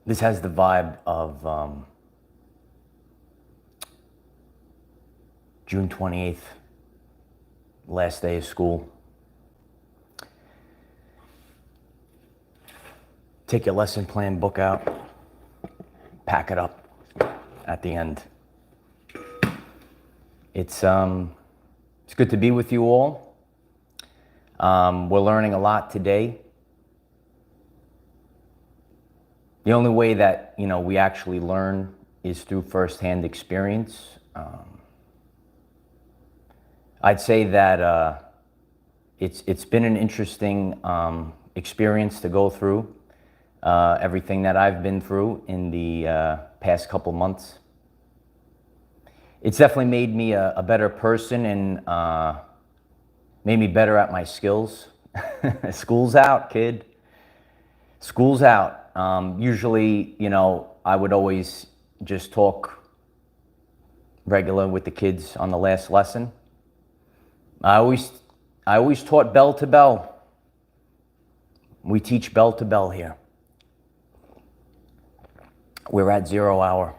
This has the vibe of June 28th, last day of school. Take your lesson plan book out, pack it up at the end. It's good to be with you all. We're learning a lot today. The only way that, we actually learn is through firsthand experience. I'd say that it's been an interesting experience to go through everything that I've been through in the past couple months. It's definitely made me a better person and made me better at my skills. School's out, kid. School's out. Usually, I would always just talk regular with the kids on the last lesson. I always taught bell to bell. We teach bell to bell here. We're at 0 hour.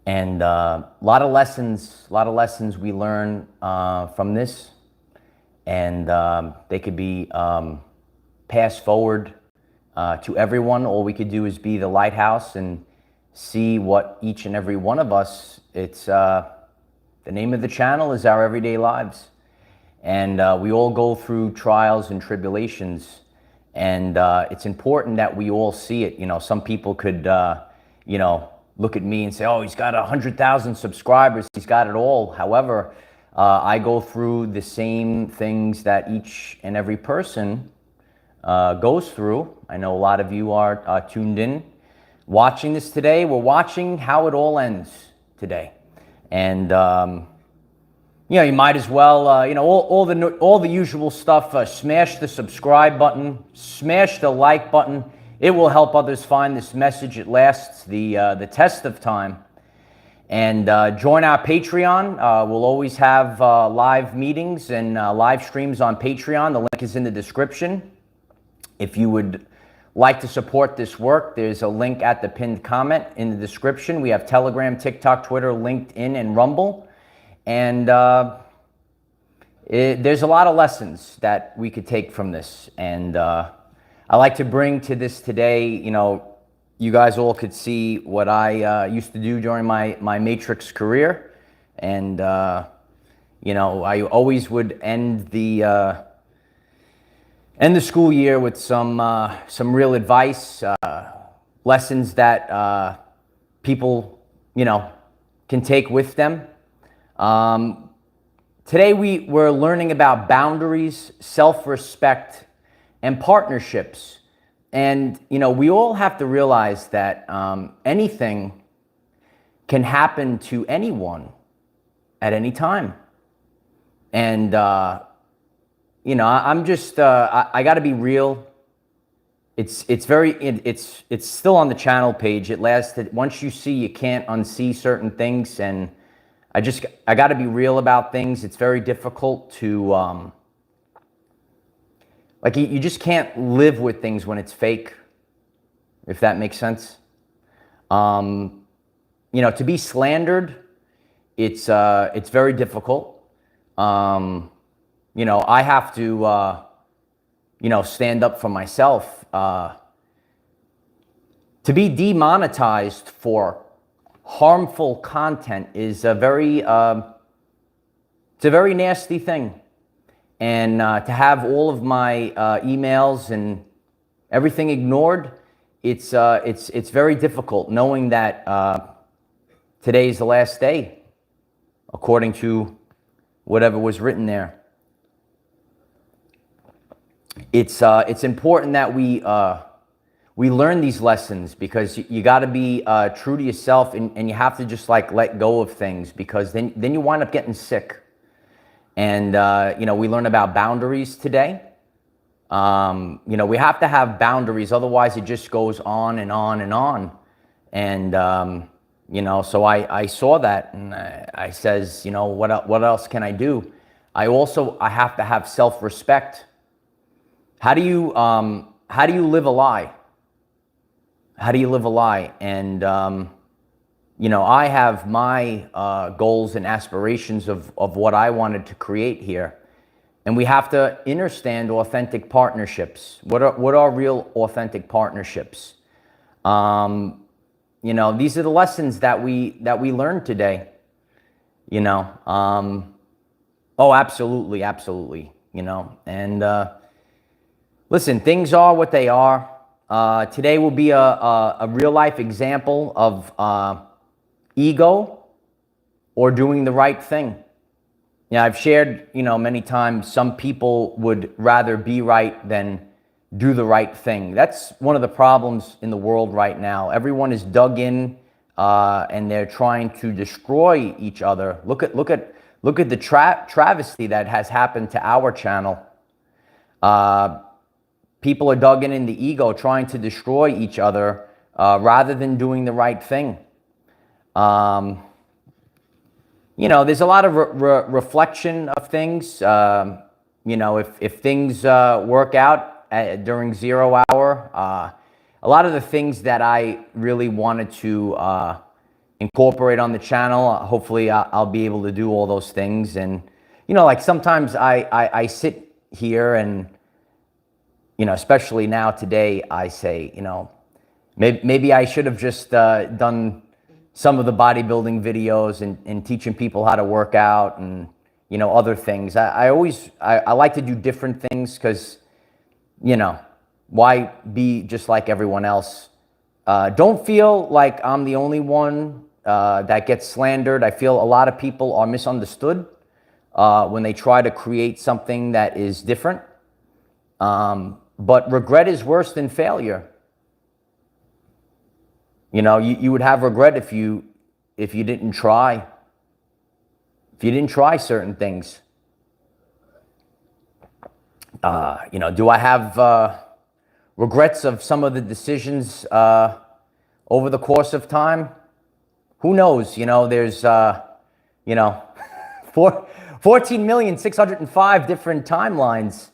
And a lot of lessons we learn from this, and they could be passed forward to everyone. All we could do is be the lighthouse and see what each and every one of us, it's the name of the channel is Our Everyday Lives. And we all go through trials and tribulations, and it's important that we all see it. Some people could, look at me and say, oh, he's got 100,000 subscribers, he's got it all. However, I go through the same things that each and every person goes through. I know a lot of you are tuned in, watching this today. We're watching how it all ends today. And, you might as well, all the usual stuff, smash the subscribe button, smash the like button. It will help others find this message. It lasts the test of time. And join our Patreon. We'll always have live meetings and live streams on Patreon. The link is in the description. If you would like to support this work, there's a link at the pinned comment in the description. We have Telegram, TikTok, Twitter, LinkedIn, and Rumble. And there's a lot of lessons that we could take from this. And I like to bring to this today, you guys all could see what I used to do during my Matrix career. And, I always would end the school year with some real advice, lessons that people, can take with them. Today we're learning about boundaries, self-respect, and partnerships. And, we all have to realize that anything can happen to anyone at any time. And, I'm just, I got to be real. It's still on the channel page. It lasted, once you see, you can't unsee certain things. And I got to be real about things. It's very difficult to, you just can't live with things when it's fake, if that makes sense. To be slandered, it's very difficult. I have to, stand up for myself. To be demonetized for harmful content is it's a very nasty thing. And to have all of my emails and everything ignored, it's very difficult, knowing that today's the last day, according to whatever was written there. It's important that we learn these lessons, because you got to be true to yourself, and you have to just let go of things, because then you wind up getting sick. And we learn about boundaries today. We have to have boundaries, otherwise it just goes on and on and on. And so I saw that, and I says, what else can I do? I have to have self-respect. How do you live a lie? How do you live a lie? And, I have my goals and aspirations of what I wanted to create here. And we have to understand authentic partnerships. What are real authentic partnerships? These are the lessons that we learned today. Oh, absolutely, absolutely. And listen, things are what they are. Today will be a real life example of ego or doing the right thing. Yeah, I've shared, many times, some people would rather be right than do the right thing. That's one of the problems in the world right now. Everyone is dug in, and they're trying to destroy each other. Look at the travesty that has happened to our channel. People are dug in the ego, trying to destroy each other rather than doing the right thing. There's a lot of reflection of things. If things work out during 0 hour, a lot of the things that I really wanted to incorporate on the channel, hopefully I'll be able to do all those things. And, like sometimes I sit here and, especially now today, I say, maybe I should have just done some of the bodybuilding videos and teaching people how to work out and, other things. I like to do different things because, why be just like everyone else? Don't feel like I'm the only one that gets slandered. I feel a lot of people are misunderstood when they try to create something that is different. But regret is worse than failure. You would have regret if you didn't try. If you didn't try certain things. Do I have regrets of some of the decisions over the course of time? Who knows? There's 14,605 different timelines,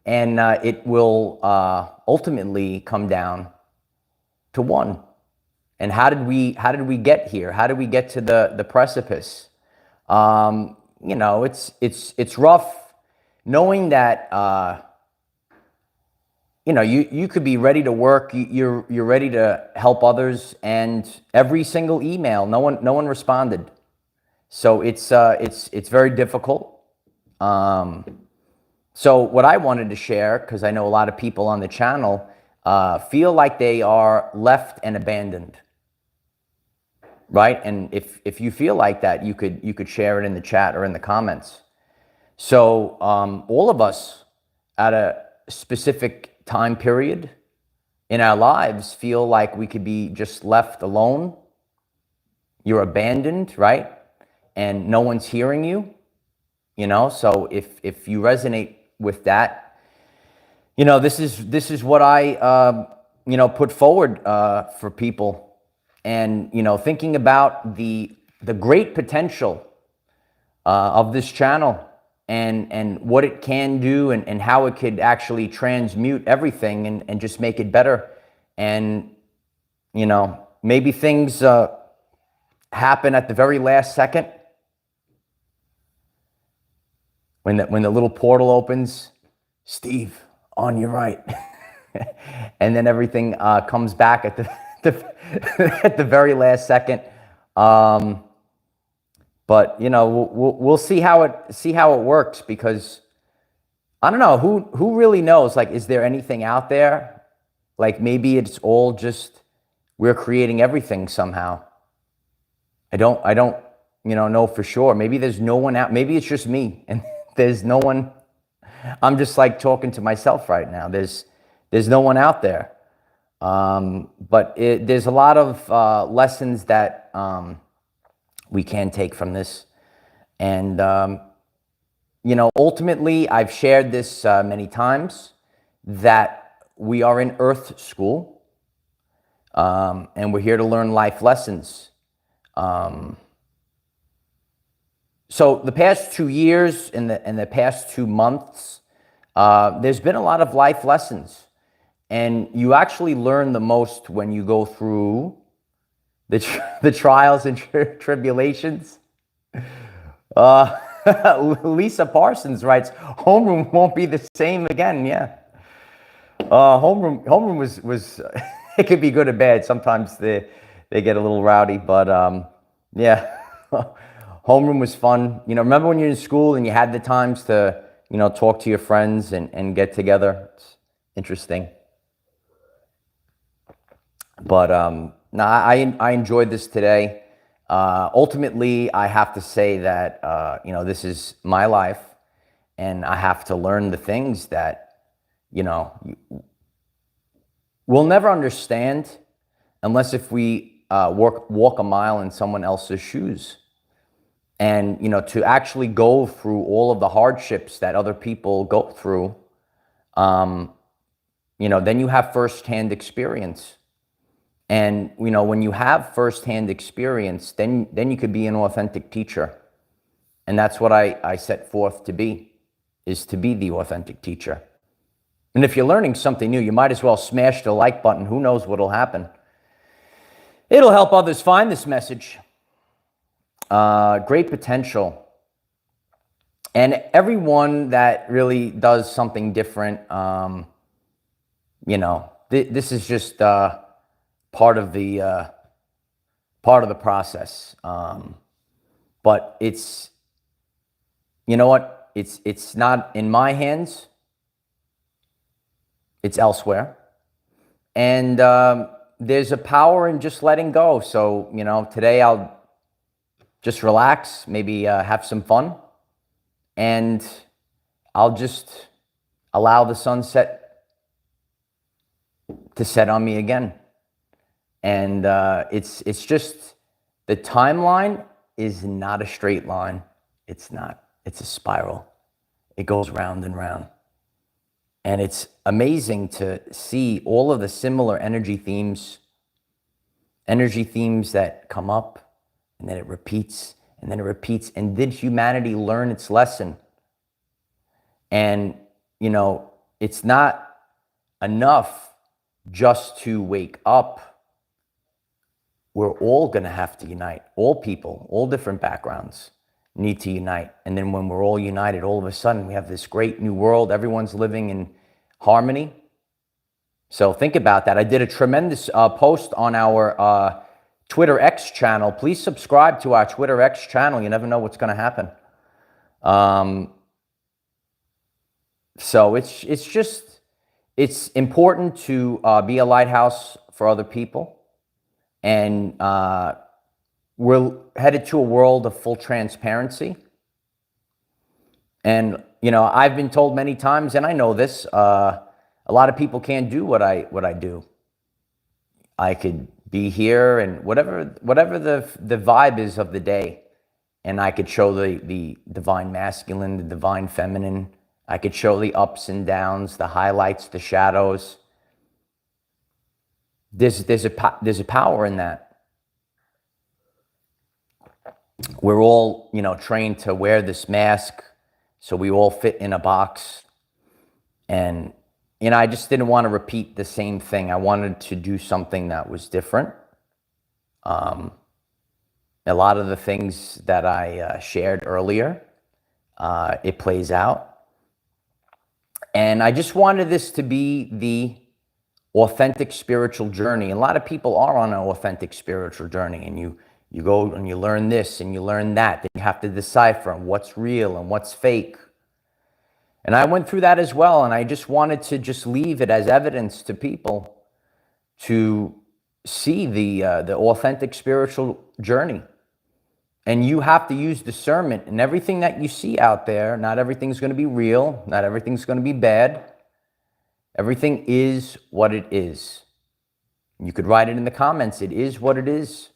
and it will ultimately come down to one. And how did we get here? How did we get to the precipice? It's rough knowing that you could be ready to work, you're ready to help others, and every single email, no one responded. So it's very difficult. So what I wanted to share, because I know a lot of people on the channel feel like they are left and abandoned. Right? And if you feel like that, you could share it in the chat or in the comments. So all of us at a specific time period in our lives feel like we could be just left alone. You're abandoned, right? And no one's hearing you. So if you resonate with that, this is what I put forward for people. And, thinking about the great potential of this channel and what it can do and how it could actually transmute everything and just make it better. And, maybe things happen at the very last second when the little portal opens. Steve, on your right. And then everything comes back at the at the very last second. But we'll see how it works, because I don't know who really knows. Like, is there anything out there? Like, maybe it's all just we're creating everything somehow. I don't know for sure. Maybe there's no one out. Maybe it's just me and there's no one. I'm just like talking to myself right now. There's no one out there. But there's a lot of lessons that we can take from this. And, ultimately, I've shared this many times, that we are in Earth School, and we're here to learn life lessons. So the past 2 years and the past 2 months, there's been a lot of life lessons. And you actually learn the most when you go through the trials and tribulations. Uh, Lisa Parsons writes, homeroom won't be the same again. Yeah. Homeroom was it could be good or bad. Sometimes they get a little rowdy, but yeah. Homeroom was fun. Remember when you're in school and you had the times to, talk to your friends and get together? It's interesting. But no, I enjoyed this today. Ultimately, I have to say that, this is my life, and I have to learn the things that, we'll never understand unless if we walk a mile in someone else's shoes. And, to actually go through all of the hardships that other people go through, then you have firsthand experience. And, when you have firsthand experience, then you could be an authentic teacher. And that's what I set forth to be, is to be the authentic teacher. And if you're learning something new, you might as well smash the like button. Who knows what'll happen? It'll help others find this message. Great potential. And everyone that really does something different, this is just part of the process. But it's, you know what? It's not in my hands. It's elsewhere. And there's a power in just letting go. So, today I'll just relax, maybe have some fun. And I'll just allow the sunset to set on me again. And it's just, the timeline is not a straight line. It's not. It's a spiral. It goes round and round. And it's amazing to see all of the similar energy themes that come up, and then it repeats, and then it repeats. And did humanity learn its lesson? And, it's not enough just to wake up. We're all going to have to unite. All people, all different backgrounds need to unite. And then when we're all united, all of a sudden we have this great new world. Everyone's living in harmony. So think about that. I did a tremendous post on our Twitter X channel. Please subscribe to our Twitter X channel. You never know what's going to happen. So it's important to be a lighthouse for other people. And we're headed to a world of full transparency. And, I've been told many times, and I know this, a lot of people can't do what I do. I could be here and whatever the vibe is of the day, and I could show the divine masculine, the divine feminine. I could show the ups and downs, the highlights, the shadows. There's a power in that. We're all, trained to wear this mask, so we all fit in a box. And, I just didn't want to repeat the same thing. I wanted to do something that was different. A lot of the things that I shared earlier, it plays out. And I just wanted this to be the authentic spiritual journey. A lot of people are on an authentic spiritual journey, and you go and you learn this and you learn that. Then you have to decipher what's real and what's fake. And I went through that as well, and I just wanted to just leave it as evidence to people to see the authentic spiritual journey. And you have to use discernment, and everything that you see out there, not everything's going to be real, not everything's going to be bad. Everything is what it is. You could write it in the comments. It is what it is.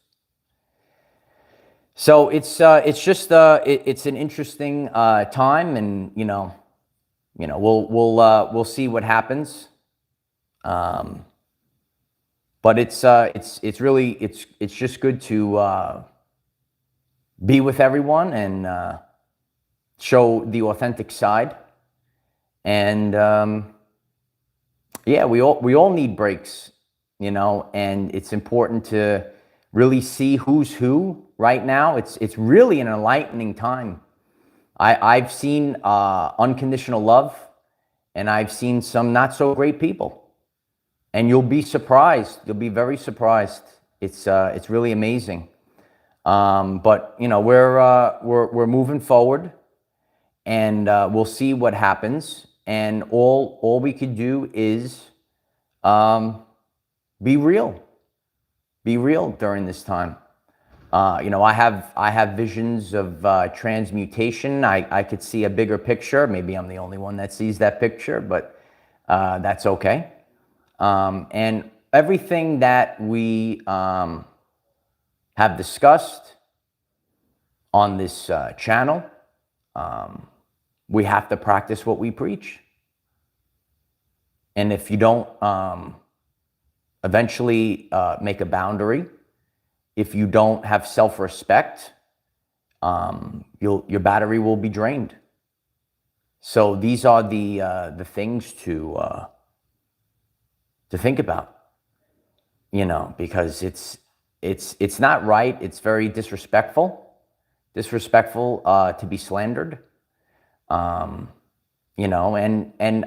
So it's just it's an interesting time, and we'll see what happens. But it's just good to be with everyone and show the authentic side. And Yeah, we all need breaks, and it's important to really see who's who right now. It's really an enlightening time. I've seen unconditional love, and I've seen some not so great people, and you'll be surprised. You'll be very surprised. It's really amazing. But we're moving forward, and we'll see what happens. And all we could do is be real. Be real during this time. I have visions of transmutation. I could see a bigger picture. Maybe I'm the only one that sees that picture, but that's okay. And everything that we have discussed on this channel, we have to practice what we preach. And if you don't eventually make a boundary, if you don't have self-respect, your battery will be drained. So these are the things to think about, because it's not right. It's very disrespectful to be slandered. And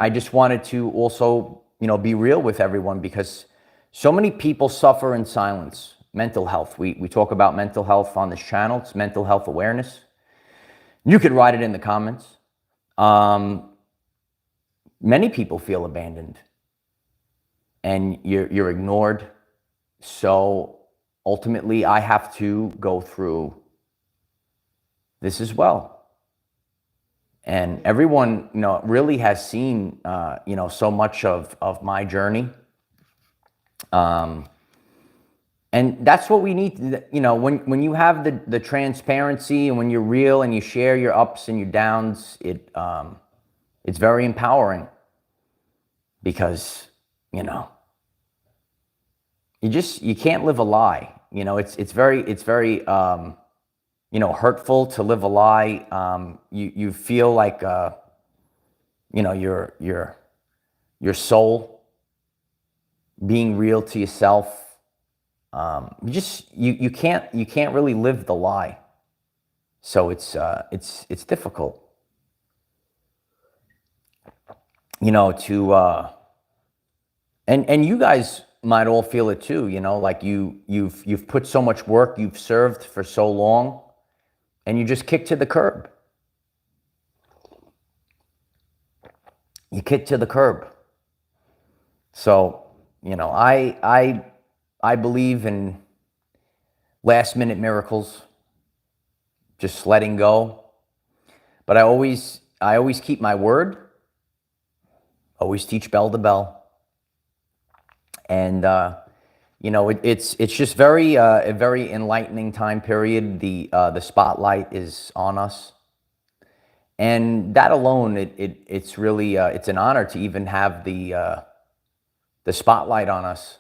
I just wanted to also, be real with everyone, because so many people suffer in silence. Mental health. We talk about mental health on this channel. It's mental health awareness. You could write it in the comments. Many people feel abandoned, and you're ignored. So ultimately, I have to go through this as well. And everyone, really has seen, so much of my journey. And that's what we need, when you have the transparency, and when you're real and you share your ups and your downs, it's very empowering, because, you can't live a lie. It's very hurtful to live a lie. You feel like, your soul being real to yourself. You can't really live the lie. So it's difficult, and you guys might all feel it too, like you've put so much work, you've served for so long, and you just kick to the curb. You kick to the curb. So, I believe in last minute miracles, just letting go. But I always keep my word. Always teach bell to bell. And it's just a very enlightening time period. The spotlight is on us, and that alone, it's really it's an honor to even have the spotlight on us.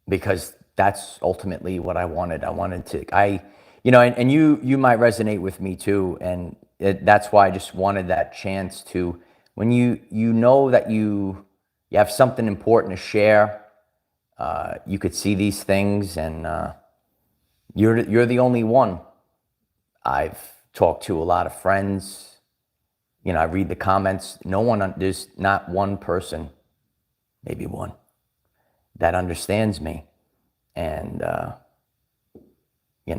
Because that's ultimately what I wanted. I wanted to, and you might resonate with me too. And that's why I just wanted that chance to, when you know that you have something important to share, you could see these things, and you're the only one. I've talked to a lot of friends. I read the comments. There's not one person, maybe one, that understands me. And you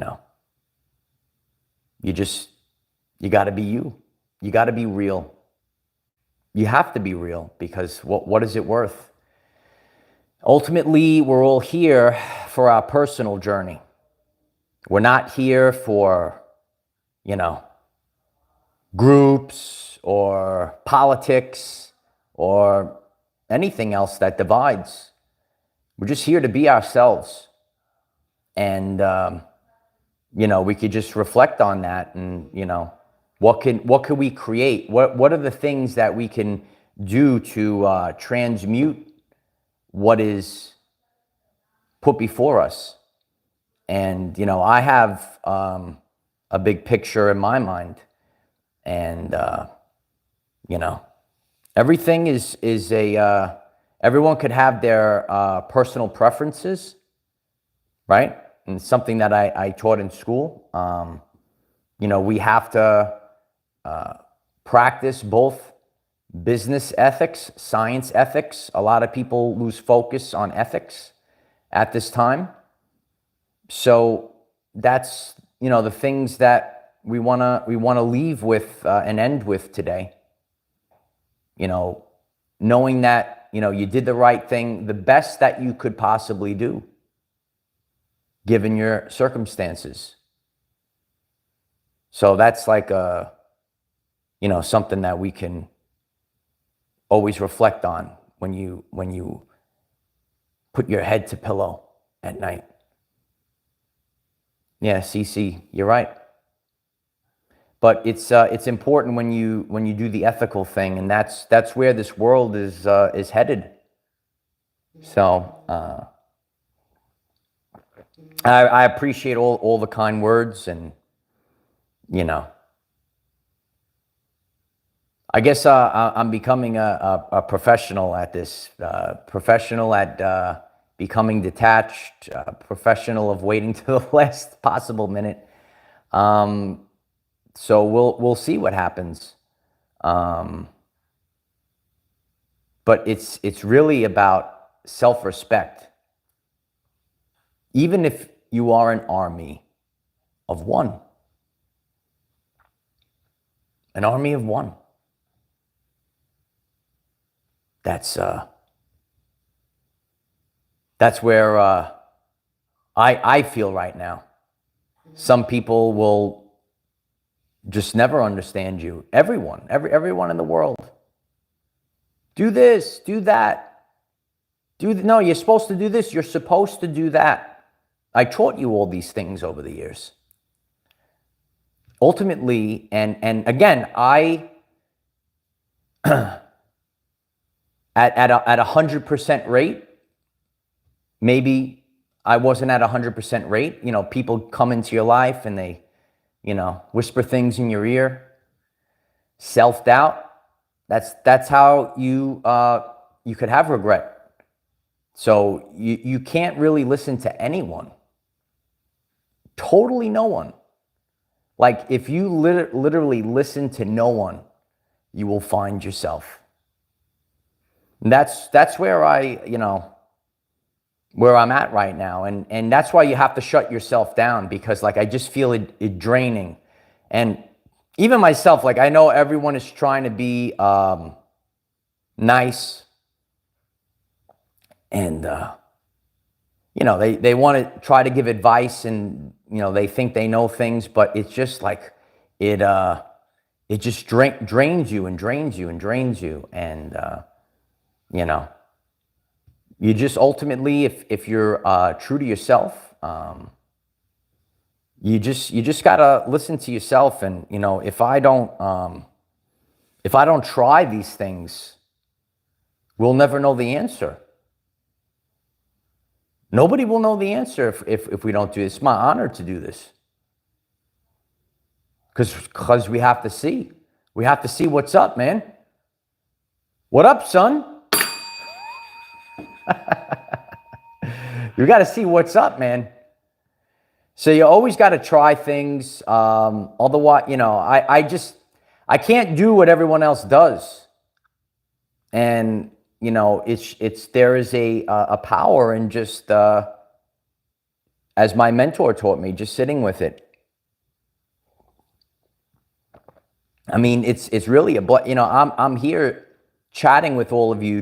got to be you. You got to be real. You have to be real, because what is it worth? Ultimately, we're all here for our personal journey. We're not here for, groups or politics or anything else that divides. We're just here to be ourselves. And, we could just reflect on that, and, what could we create? What are the things that we can do to transmute what is put before us? And, I have a big picture in my mind, and, Everything is a, everyone could have their personal preferences, right? And something that I taught in school. We have to practice both business ethics, science ethics. A lot of people lose focus on ethics at this time. So that's, the things that we want to leave with and end with today. Knowing that, you did the right thing, the best that you could possibly do, given your circumstances. So that's like something that we can always reflect on when you put your head to pillow at night. Yeah, CC, you're right. But it's important when you do the ethical thing, and that's where this world is headed. So I appreciate all the kind words, and I guess I'm becoming a professional at this, professional at becoming detached, professional of waiting to the last possible minute. So we'll see what happens. But it's really about self-respect. Even if you are an army of one. An army of one. That's where I feel right now. Some people will just never understand you. Everyone in the world. Do this, do that. No, you're supposed to do this. You're supposed to do that. I taught you all these things over the years. Ultimately, and again, I at 100% rate, maybe I wasn't at 100% rate. People come into your life and they, whisper things in your ear. Self-doubt. That's how you could have regret. So you can't really listen to anyone. Totally no one. Like if you literally listen to no one, you will find yourself. And that's where where I'm at right now. And that's why you have to shut yourself down, because I just feel it draining. And even myself, I know everyone is trying to be nice, and they want to try to give advice, and they think they know things, but it's just it just drains you and drains you and drains you. And you just ultimately, if you're true to yourself, you just gotta listen to yourself. And if I don't try these things, we'll never know the answer. Nobody will know the answer if we don't do this. It's my honor to do this, because we have to see. We have to see what's up, man. What up, son? You got to see what's up, man. So you always got to try things. Otherwise, I can't do what everyone else does. And there is a power in just, as my mentor taught me, just sitting with it. I mean, it's really I'm here chatting with all of you.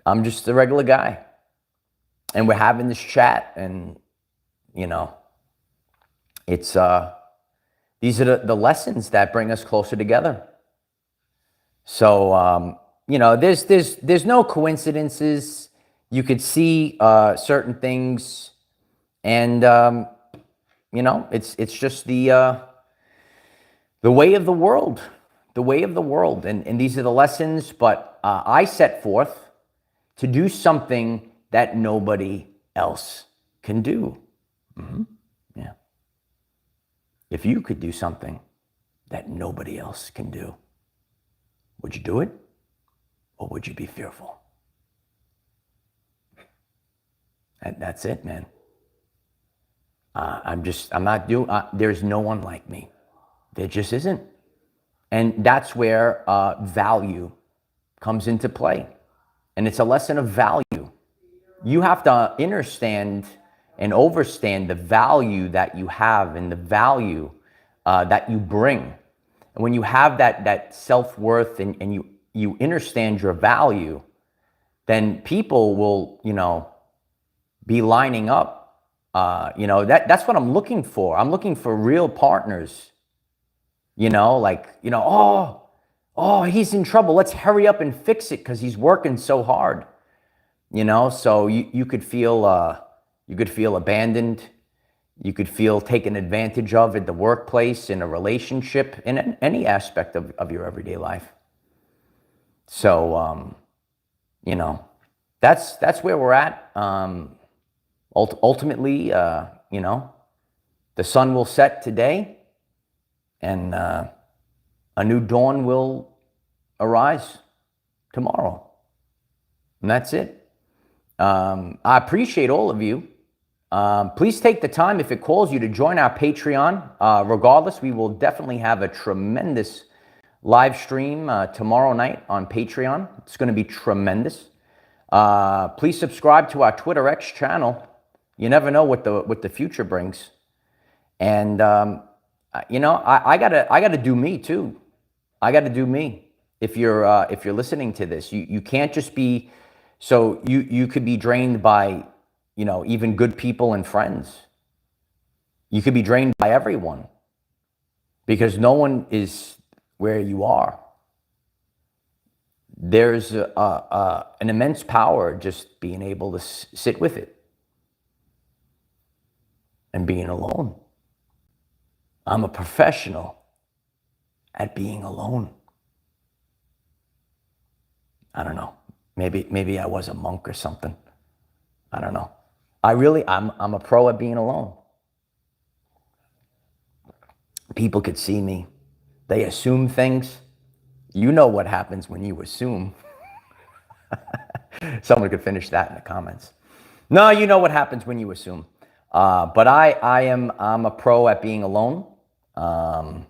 I'm just a regular guy, and we're having this chat, and it's these are the lessons that bring us closer together. So there's no coincidences. You could see certain things, and it's just the way of the world, and these are the lessons. But I set forth to do something that nobody else can do. Mm-hmm. Yeah. If you could do something that nobody else can do, Would you do it? Or would you be fearful? That's it, man. There's no one like me. There just isn't. And that's where value comes into play. And it's a lesson of value. You have to understand and understand the value that you have and the value that you bring. And when you have that self-worth and you understand your value, then people will, be lining up. That's what I'm looking for. I'm looking for real partners. Oh, he's in trouble. Let's hurry up and fix it because he's working so hard. So you could feel abandoned. You could feel taken advantage of in the workplace, in a relationship, in any aspect of your everyday life. So, that's where we're at. Ultimately, the sun will set today, and a new dawn will arise tomorrow. And that's it. I appreciate all of you. Please take the time, if it calls you, to join our Patreon. Regardless, we will definitely have a tremendous live stream tomorrow night on Patreon. It's going to be tremendous. Please subscribe to our Twitter X channel. You never know what the future brings. And I gotta do me too. I gotta do me. If you're listening to this, you can't just be. So you could be drained by, even good people and friends. You could be drained by everyone because no one is where you are. There's an immense power just being able to sit with it and being alone. I'm a professional at being alone. I don't know. Maybe I was a monk or something. I don't know. I'm a pro at being alone. People could see me. They assume things. You know what happens when you assume. Someone could finish that in the comments. No, you know what happens when you assume. But I'm a pro at being alone. And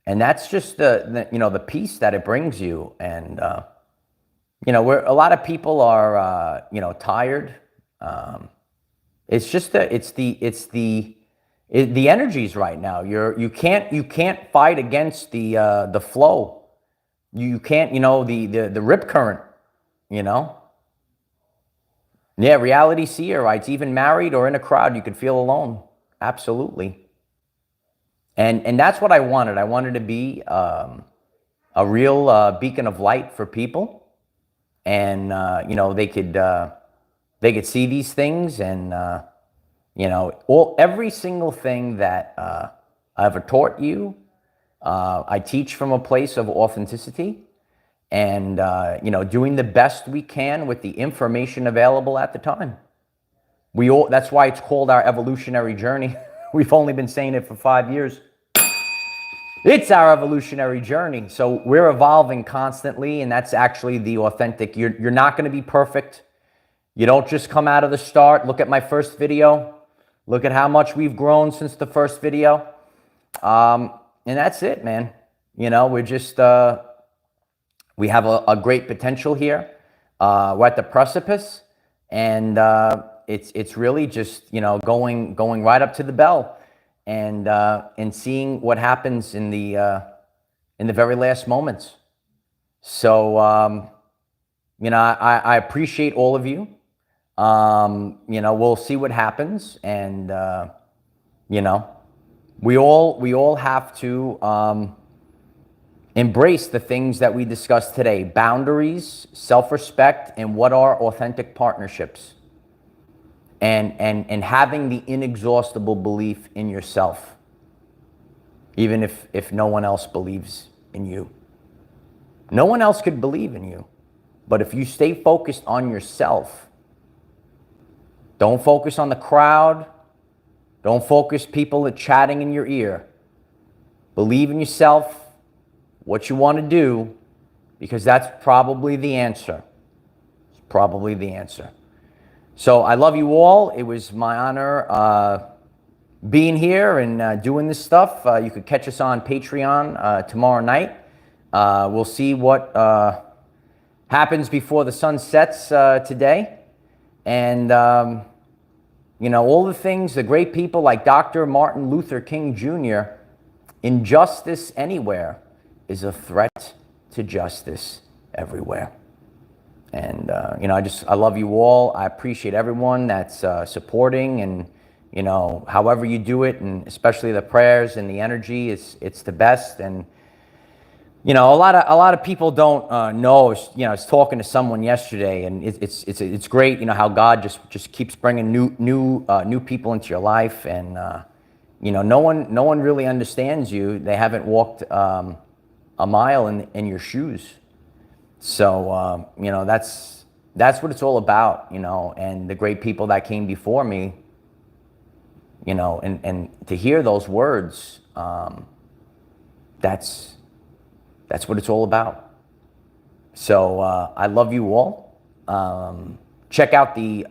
that's just the peace that it brings you. And, where a lot of people are, tired. It's just the energies right now. You can't fight against the flow. You can't, the rip current, Yeah, Reality Seer writes, even married or in a crowd, you could feel alone. Absolutely. And that's what I wanted. I wanted to be a real beacon of light for people. And, they could see these things and, every single thing that I've ever taught you, I teach from a place of authenticity and, doing the best we can with the information available at the time. That's why it's called our evolutionary journey. We've only been saying it for 5 years. It's our evolutionary journey. So we're evolving constantly, and that's actually the authentic. You're not going to be perfect. You don't just come out of the start. Look at my first video. Look at how much we've grown since the first video. And that's it, man. We're just, we have a great potential here. We're at the precipice, and it's really just, going right up to the bell and seeing what happens in the very last moments. So, I appreciate all of you. We'll see what happens, and we all have to embrace the things that we discussed today: boundaries, self-respect, and what are authentic partnerships, and having the inexhaustible belief in yourself, even if no one else believes in you. No one else could believe in you, but if you stay focused on yourself. Don't focus on the crowd. Don't focus people chatting in your ear. Believe in yourself, what you want to do, because that's probably the answer. It's probably the answer. So I love you all. It was my honor being here and doing this stuff. You could catch us on Patreon tomorrow night. We'll see what happens before the sun sets today. And, all the things, the great people like Dr. Martin Luther King Jr., injustice anywhere is a threat to justice everywhere. And, I love you all. I appreciate everyone that's supporting and, however you do it, and especially the prayers and the energy, it's the best. And, a lot of people don't know. I was talking to someone yesterday, and it's great. How God just keeps bringing new people into your life, and no one really understands you. They haven't walked a mile in your shoes. So that's what it's all about. And the great people that came before me. And to hear those words, that's what it's all about. So I love you all. Check out the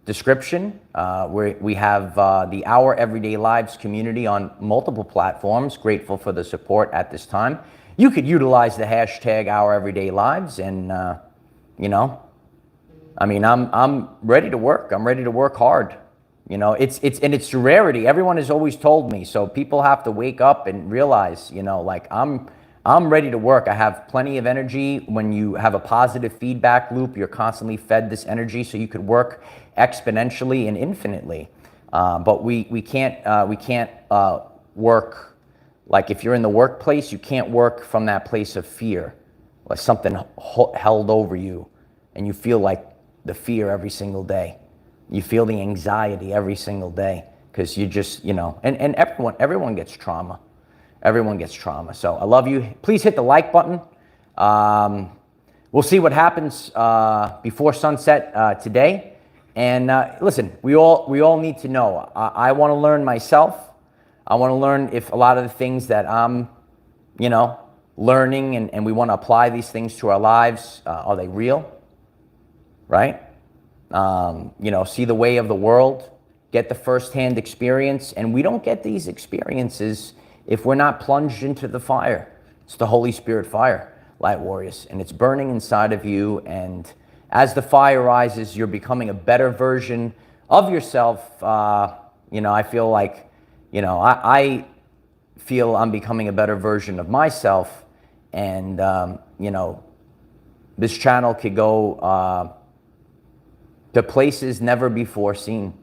description where we have the Our Everyday Lives community on multiple platforms. Grateful for the support at this time. You could utilize the hashtag Our Everyday Lives, and I'm ready to work. I'm ready to work hard. It's a rarity. Everyone has always told me, so people have to wake up and realize, I'm ready to work. I have plenty of energy. When you have a positive feedback loop, you're constantly fed this energy, so you could work exponentially and infinitely. But we can't work. Like if you're in the workplace, you can't work from that place of fear, like something held over you, and you feel like the fear every single day. You feel the anxiety every single day because you just, and everyone gets trauma. Everyone gets trauma. So I love you. Please hit the like button. We'll see what happens before sunset today. And listen, we all need to know. I want to learn myself. I want to learn if a lot of the things that I'm, learning and we want to apply these things to our lives, are they real? Right? See the way of the world, get the firsthand experience. And we don't get these experiences if we're not plunged into the fire. It's the Holy Spirit fire, light warriors, and it's burning inside of you. And as the fire rises, you're becoming a better version of yourself. I feel like, I feel I'm becoming a better version of myself. And, this channel could go to places never before seen.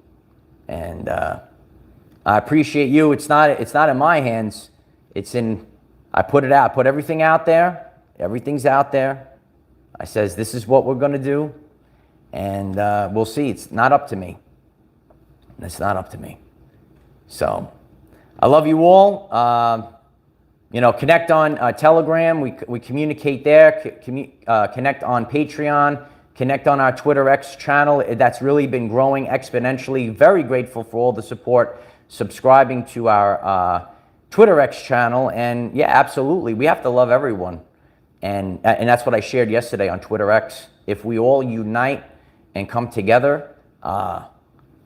And I appreciate you. It's not in my hands. I put it out. I put everything out there. Everything's out there. I says, this is what we're going to do. And we'll see. It's not up to me. It's not up to me. So I love you all. Connect on Telegram. We communicate there. Connect on Patreon. Connect on our Twitter X channel. That's really been growing exponentially. Very grateful for all the support. Subscribing to our Twitter X channel. And yeah, absolutely. We have to love everyone. And that's what I shared yesterday on Twitter X. If we all unite and come together,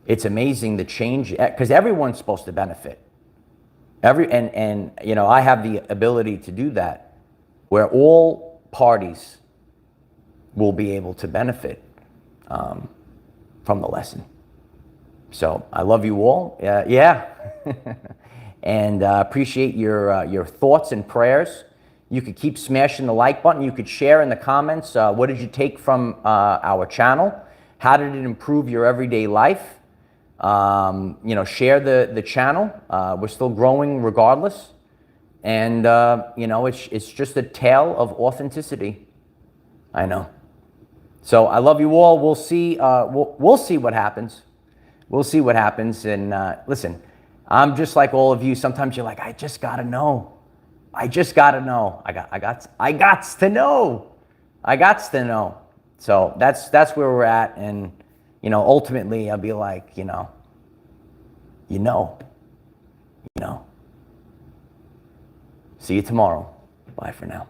it's amazing the change, because everyone's supposed to benefit. I have the ability to do that, where all parties will be able to benefit from the lesson. So I love you all. And appreciate your thoughts and prayers. You could keep smashing the like button. You could share in the comments. What did you take from our channel? How did it improve your everyday life? Share the channel. We're still growing regardless. And, it's just a tale of authenticity. I know. So I love you all. We'll see. We'll see what happens. We'll see what happens. And listen, I'm just like all of you. Sometimes you're like, I just gotta know. I just gotta know. I gots to know. I gots to know. So that's where we're at. And ultimately, I'll be like, you know. See you tomorrow. Bye for now.